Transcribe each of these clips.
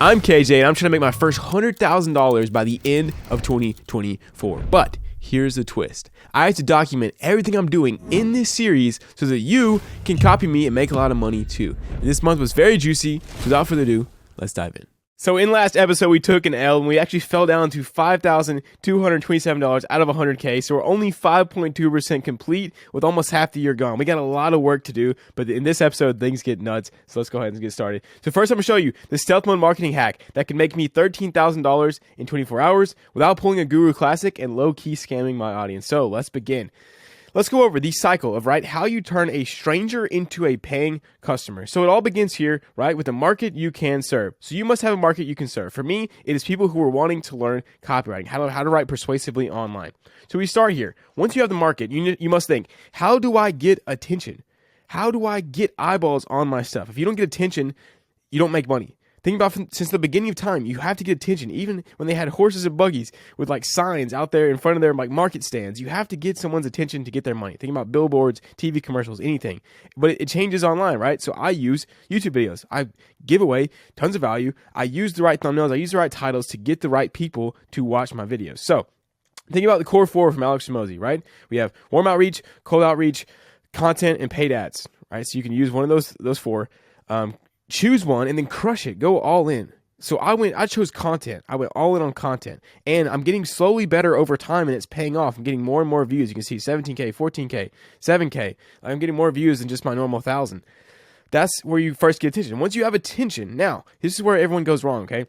I'm KJ, and I'm trying to make my first $100,000 by the end of 2024. But here's the twist. I have to document everything I'm doing in this series so that you can copy me and make a lot of money too. And this month was very juicy. So without further ado, let's dive in. So in last episode, we took an L and we actually fell down to $5,227 out of 100K. So we're only 5.2% complete with almost half the year gone. We got a lot of work to do, but in this episode, things get nuts. So let's go ahead and get started. So first, I'm going to show you the stealth mode marketing hack that can make me $13,000 in 24 hours without pulling a Guru Classic and low-key scamming my audience. So let's begin. Let's go over the cycle of, how you turn a stranger into a paying customer. So it all begins here, with the market you can serve. So you must have a market you can serve. For me, it is people who are wanting to learn copywriting, how to write persuasively online. So we start here. Once you have the market, you must think, how do I get attention? How do I get eyeballs on my stuff? If you don't get attention, you don't make money. Think about since the beginning of time, you have to get attention. Even when they had horses and buggies with signs out there in front of their market stands, you have to get someone's attention to get their money. Think about billboards, TV commercials, anything. But it changes online, right? So I use YouTube videos. I give away tons of value. I use the right thumbnails. I use the right titles to get the right people to watch my videos. So think about the core four from Alex Hormozi, right? We have warm outreach, cold outreach, content, and paid ads, right? So you can use one of those four. Choose one and then crush it. Go all in. So I chose content. I went all in on content. And I'm getting slowly better over time and it's paying off. I'm getting more and more views. You can see 17K, 14K, 7K. I'm getting more views than just my normal 1,000. That's where you first get attention. Once you have attention, now, this is where everyone goes wrong, okay?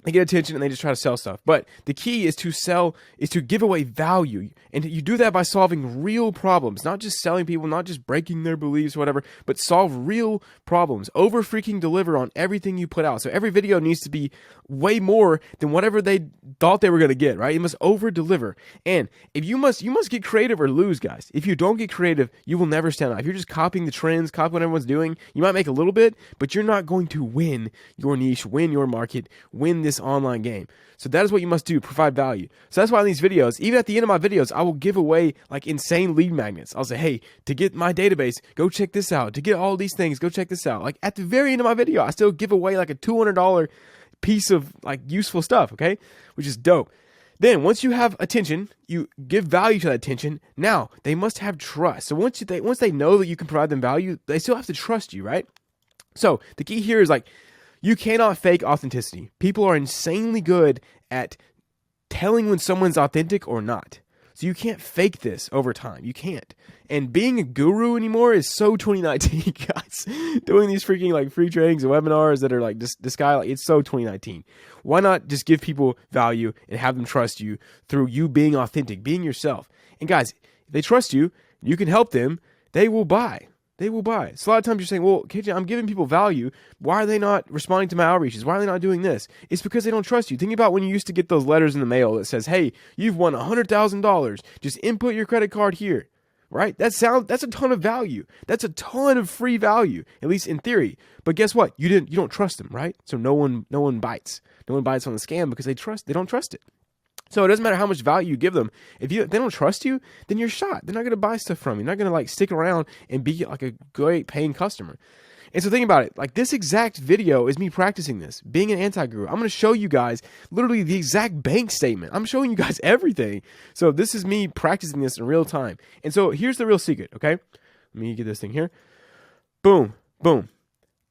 They get attention and they just try to sell stuff. But the key is to give away value. And you do that by solving real problems, not just selling people, not just breaking their beliefs or whatever, but solve real problems. Over freaking deliver on everything you put out. So every video needs to be way more than whatever they thought they were going to get, right? You must over deliver. And if you must get creative or lose, guys. If you don't get creative, you will never stand out. If you're just copying the trends, copying what everyone's doing, you might make a little bit, but you're not going to win your niche, win your market, win this online game. So that is what you must do, provide value. So that's why in these videos, even at the end of my videos, I will give away insane lead magnets. I'll say, hey, to get my database, go check this out. To get all these things, go check this out. At the very end of my video, I still give away a $200 piece of useful stuff, okay? Which is dope. Then once you have attention, you give value to that attention. Now they must have trust. So once they know that you can provide them value, they still have to trust you, right? So the key here is you cannot fake authenticity. People are insanely good at telling when someone's authentic or not. So you can't fake this over time. You can't. And being a guru anymore is so 2019, guys. Doing these freaking free trainings and webinars that are this guy, it's so 2019. Why not just give people value and have them trust you through you being authentic, being yourself? And guys, if they trust you, you can help them, they will buy. They will buy. So a lot of times you're saying, well, KJ, I'm giving people value. Why are they not responding to my outreaches? Why are they not doing this? It's because they don't trust you. Think about when you used to get those letters in the mail that says, hey, you've won $100,000. Just input your credit card here, right? That's a ton of value. That's a ton of free value, at least in theory. But guess what? You don't trust them, right? So no one bites. No one bites on the scam because they don't trust it. So it doesn't matter how much value you give them. If they don't trust you, then you're shot. They're not going to buy stuff from you. They're not going to stick around and be a great paying customer. And so think about it. This exact video is me practicing this, being an anti-guru. I'm going to show you guys literally the exact bank statement. I'm showing you guys everything. So this is me practicing this in real time. And so here's the real secret, okay? Let me get this thing here. Boom, boom.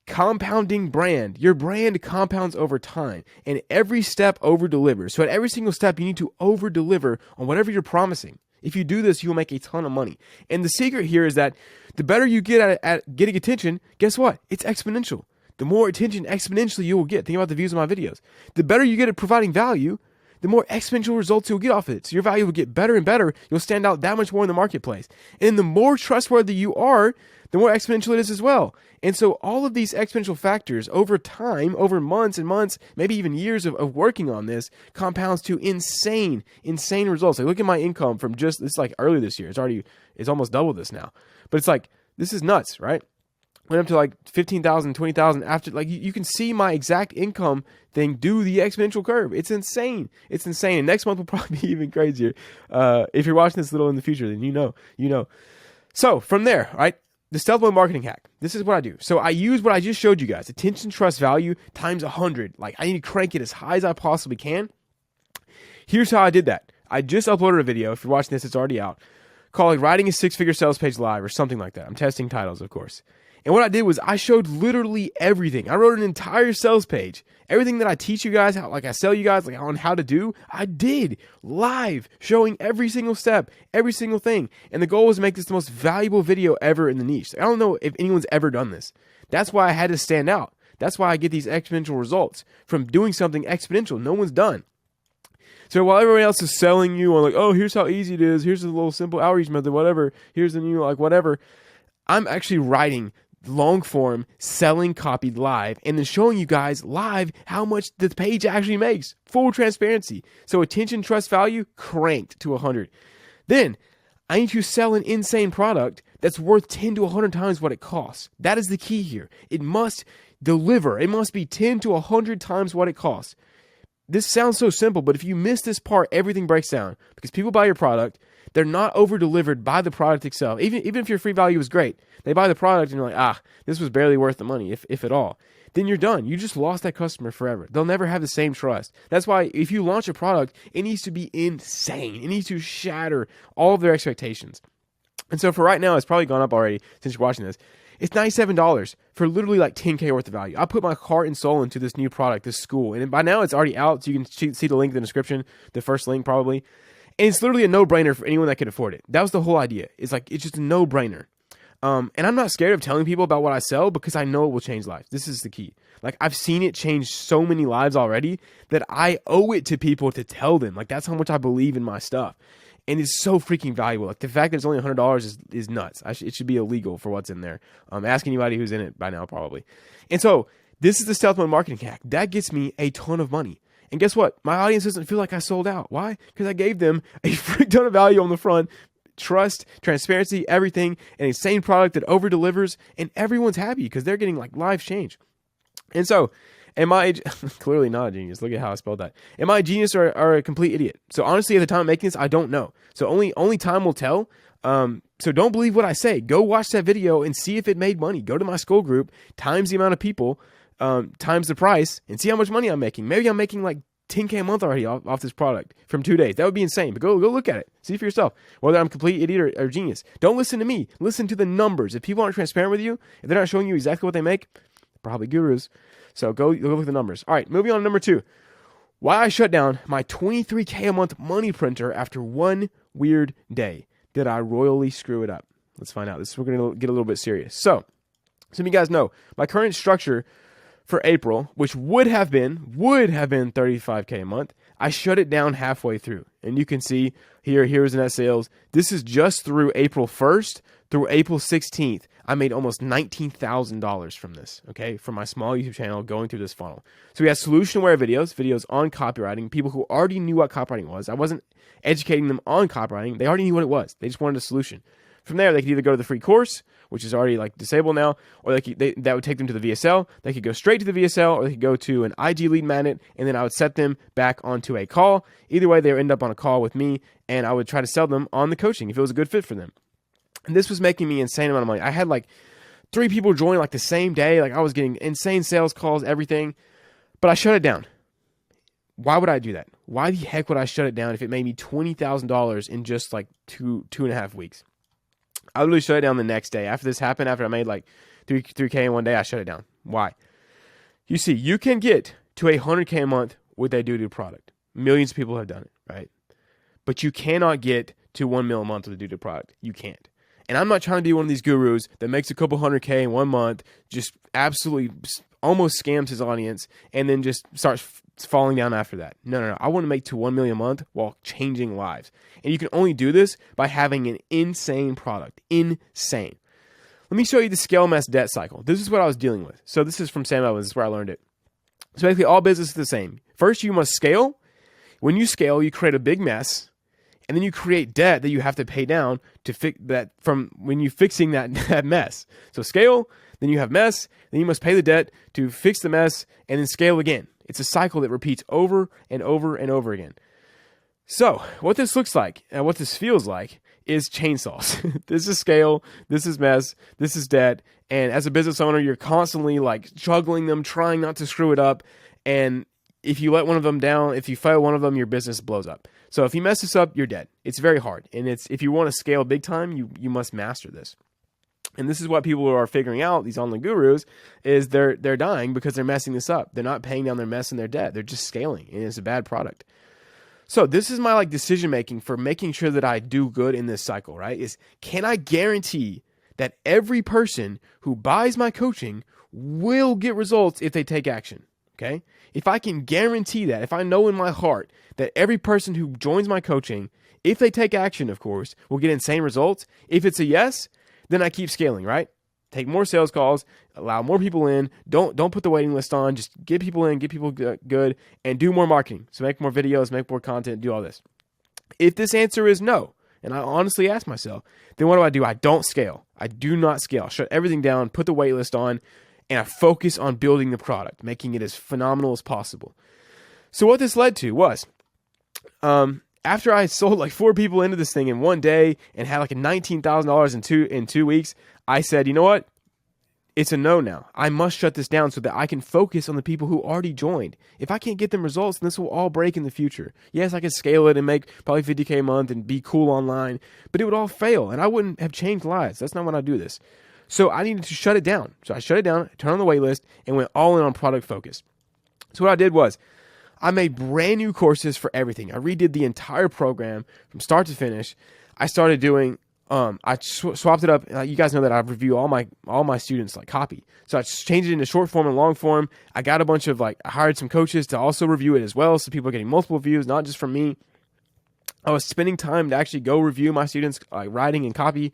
Compounding brand. Your brand compounds over time, and every step over delivers. So at every single step, you need to over deliver on whatever you're promising. If you do this, you'll make a ton of money. And the secret here is that the better you get at getting attention, guess what? It's exponential. The more attention exponentially you will get. Think about the views of my videos. The better you get at providing value, the more exponential results you'll get off of it. So your value will get better and better. You'll stand out that much more in the marketplace. And the more trustworthy you are, the more exponential it is as well. And so all of these exponential factors over time, over months and months, maybe even years of working on this, compounds to insane results. Look at my income from it's early this year. It's almost double this now. But it's this is nuts, right? Went up to 15,000, 20,000 after, you can see my exact income thing do the exponential curve. It's insane. It's insane. And next month will probably be even crazier. If you're watching this a little in the future, then you know. So from there, right? the stealth mode marketing hack. This is what I do. So I use what I just showed you guys. Attention, trust, value times 100. Like, I need to crank it as high as I possibly can. Here's how I did that. I just uploaded a video. If you're watching this, it's already out. Called Writing a Six-Figure Sales Page Live or something like that. I'm testing titles, of course. And what I did was I showed literally everything. I wrote an entire sales page. Everything that I teach you guys, how, like I sell you guys, like on how to do, I did live, showing every single step, every single thing. And the goal was to make this the most valuable video ever in the niche. I don't know if anyone's ever done this. That's why I had to stand out. That's why I get these exponential results from doing something exponential no one's done. So while everyone else is selling you on like, oh, here's how easy it is, here's a little simple outreach method, whatever, here's the new, like whatever, I'm actually writing long form selling copy live and then showing you guys live how much the page actually makes. Full transparency. So attention, trust, value cranked to 100. Then I need to sell an insane product that's worth 10 to 100 times what it costs. That is the key here. It must deliver. It must be 10 to 100 times what it costs. This sounds so simple, but if you miss this part, everything breaks down because people buy your product. They're not over-delivered by the product itself. Even if your free value is great, they buy the product and you're like, this was barely worth the money, if at all. Then you're done. You just lost that customer forever. They'll never have the same trust. That's why if you launch a product, it needs to be insane. It needs to shatter all of their expectations. And so for right now, it's probably gone up already since you're watching this. It's $97 for literally like $10K worth of value. I put my heart and soul into this new product, this school. And by now it's already out, so you can see the link in the description, the first link probably. And it's literally a no-brainer for anyone that can afford it. That was the whole idea. It's just a no-brainer. And I'm not scared of telling people about what I sell because I know it will change lives. This is the key. Like, I've seen it change so many lives already that I owe it to people to tell them. Like, that's how much I believe in my stuff. And it's so freaking valuable. Like, the fact that it's only $100 is nuts. It should be illegal for what's in there. Ask anybody who's in it by now, probably. And so this is the stealth mode marketing hack. That gets me a ton of money. And guess what? My audience doesn't feel like I sold out. Why? Because I gave them a freak ton of value on the front, trust, transparency, everything, an insane product that over-delivers, and everyone's happy because they're getting like life change. And so, am I clearly not a genius? Look at how I spelled that. Am I a genius or a complete idiot? So honestly, at the time of making this, I don't know. So only time will tell. So don't believe what I say. Go watch that video and see if it made money. Go to my school group, times the amount of people, times the price, and see how much money I'm making. Maybe I'm making like $10K a month already off this product from 2 days. That would be insane. But go look at it. See for yourself whether I'm a complete idiot or genius. Don't listen to me. Listen to the numbers. If people aren't transparent with you, if they're not showing you exactly what they make, probably gurus. So go look at the numbers. All right, moving on to number 2. Why I shut down my $23K a month money printer after one weird day. Did I royally screw it up? Let's find out. We're going to get a little bit serious. So, some of you guys know my current structure for April, which would have been $35K a month. I shut it down halfway through. And you can see here's the net sales. This is just through April 1st through April 16th. I made almost $19,000 from this, okay, from my small YouTube channel going through this funnel. So we had solution-aware videos on copywriting, people who already knew what copywriting was. I wasn't educating them on copywriting. They already knew what it was. They just wanted a solution. From there, they could either go to the free course, which is already like disabled now, or that would take them to the VSL. They could go straight to the VSL, or they could go to an IG lead magnet, and then I would set them back onto a call. Either way, they would end up on a call with me, and I would try to sell them on the coaching if it was a good fit for them. And this was making me insane amount of money. I had like 3 people join like the same day. Like I was getting insane sales calls, everything, but I shut it down. Why would I do that? Why the heck would I shut it down if it made me $20,000 in just like two and a half weeks? I literally shut it down the next day. After this happened, after I made like 3K in one day, I shut it down. Why? You see, you can get to $100K a month with a doo-doo product. Millions of people have done it, right? But you cannot get to $1 million a month with a doo-doo product. You can't. And I'm not trying to be one of these gurus that makes a couple $100K in 1 month, just absolutely almost scams his audience, and then just starts falling down after that. No. I want to make to $1 million a month while changing lives. And you can only do this by having an insane product. Insane. Let me show you the scale mess debt cycle. This is what I was dealing with. So this is from Sam Evans. This is where I learned it. So basically all business is the same. First, you must scale. When you scale, you create a big mess. And then you create debt that you have to pay down to fix that from when you're fixing that mess. So scale, then you have mess, then you must pay the debt to fix the mess, and then scale again. It's a cycle that repeats over and over and over again. So what this looks like and what this feels like is chainsaws. This is scale. This is mess. This is debt. And as a business owner, you're constantly like juggling them, trying not to screw it up. And if you let one of them down, if you fail one of them, your business blows up. So if you mess this up, you're dead. It's very hard. And if you want to scale big time, you must master this. And this is what people are figuring out, these online gurus, is they're dying because they're messing this up. They're not paying down their mess and their debt. They're just scaling, and it's a bad product. So this is my decision making for making sure that I do good in this cycle, right? Is can I guarantee that every person who buys my coaching will get results if they take action? Okay? If I can guarantee that, if I know in my heart that every person who joins my coaching, if they take action, of course, will get insane results. If it's a yes, then I keep scaling, right? Take more sales calls, allow more people in. Don't put the waiting list on. Just get people in, get people good, and do more marketing. So make more videos, make more content, do all this. If this answer is no, and I honestly ask myself, then what do? I don't scale. I do not scale. Shut everything down, put the wait list on, and I focus on building the product, making it as phenomenal as possible. So what this led to was, after I sold like 4 people into this thing in one day and had like a $19,000 in 2 weeks, I said, you know what? It's a no now. I must shut this down so that I can focus on the people who already joined. If I can't get them results, then this will all break in the future. Yes, I could scale it and make probably $50K a month and be cool online, but it would all fail and I wouldn't have changed lives. That's not when I do this. So I needed to shut it down. So I shut it down, turned on the wait list, and went all in on product focus. So what I did was, I made brand new courses for everything. I redid the entire program from start to finish. I started doing, I swapped it up. You guys know that I review all my students like copy. So I changed it into short form and long form. I got a bunch of I hired some coaches to also review it as well. So people are getting multiple views, not just from me. I was spending time to actually go review my students' writing and copy.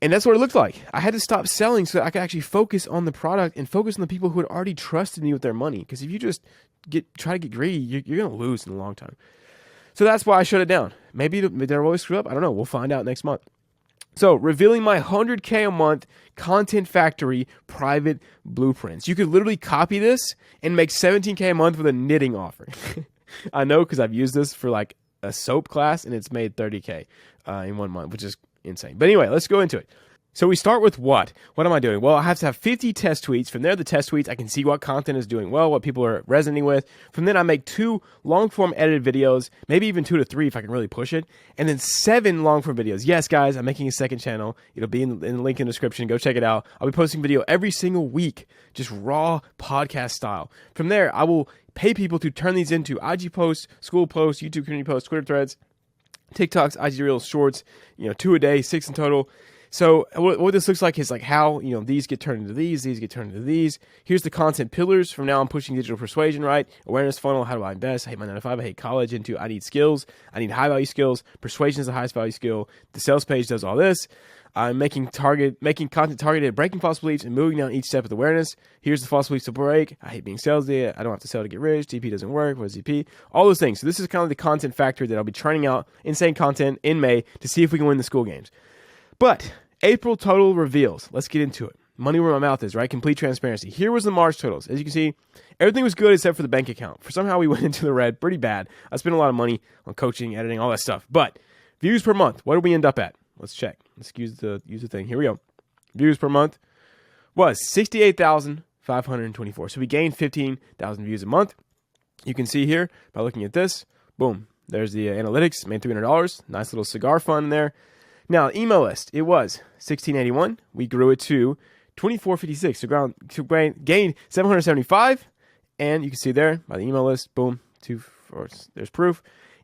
And that's what it looked like. I had to stop selling so that I could actually focus on the product and focus on the people who had already trusted me with their money. Because if you just try to get greedy, you're going to lose in the long time. So that's why I shut it down. Maybe they're always screw up. I don't know. We'll find out next month. So revealing my 100K a month Content Factory private blueprints. You could literally copy this and make 17K a month with a knitting offer. I know because I've used this for like a soap class and it's made 30K in 1 month, which is insane. But anyway, let's go into it. So we start with what? What am I doing? Well, I have to have 50 test tweets. From there, the test tweets, I can see what content is doing well, what people are resonating with. From then, I make 2 long-form edited videos, maybe even 2 to 3 if I can really push it, and then 7 long-form videos. Yes, guys, I'm making a second channel. It'll be in the link in the description. Go check it out. I'll be posting video every single week, just raw podcast style. From there, I will pay people to turn these into IG posts, school posts, YouTube community posts, Twitter threads, TikToks, IG Reels, Shorts, 2 a day, 6 in total. So what this looks like is like how, these get turned into these get turned into these. Here's the content pillars. From now I'm pushing digital persuasion, right? Awareness funnel, how do I invest? I hate my 9 to 5, I hate college, into I need skills. I need high value skills. Persuasion is the highest value skill. The sales page does all this. I'm making content targeted at breaking false beliefs and moving down each step with awareness. Here's the false beliefs to break. I hate being salesy. I don't have to sell to get rich. TP doesn't work. What is TP? All those things. So this is kind of the content factory that I'll be churning out insane content in May to see if we can win the school games. But April total reveals. Let's get into it. Money where my mouth is, right? Complete transparency. Here was the March totals. As you can see, everything was good except for the bank account. For somehow we went into the red pretty bad. I spent a lot of money on coaching, editing, all that stuff. But views per month, what did we end up at? Let's check. Let's use the thing. Here we go. Views per month was 68,524. So we gained 15,000 views a month. You can see here by looking at this. Boom. There's the analytics. Made $300. Nice little cigar fund in there. Now, email list. It was 1681. We grew it to 2456. So gained 775. And you can see there by the email list. Boom. There's proof.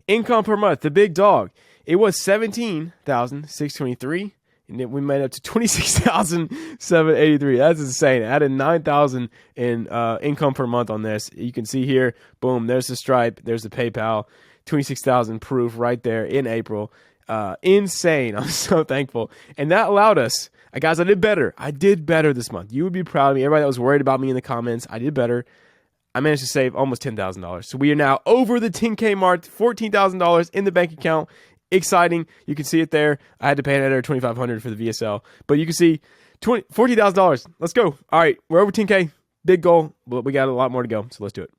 Income per month. The big dog. It was 17,623, and then we made it up to 26,783. That's insane. I added 9,000 in income per month on this. You can see here, boom, there's the Stripe, there's the PayPal, 26,000 proof right there in April. Insane. I'm so thankful. And that allowed us, guys, I did better. I did better this month. You would be proud of me. Everybody that was worried about me in the comments, I did better. I managed to save almost $10,000. So we are now over the 10K mark, $14,000 in the bank account. Exciting. You can see it there. I had to pay an editor $2,500 for the VSL, but you can see $14,000. Let's go. All right. We're over 10K. Big goal, but we got a lot more to go. So let's do it.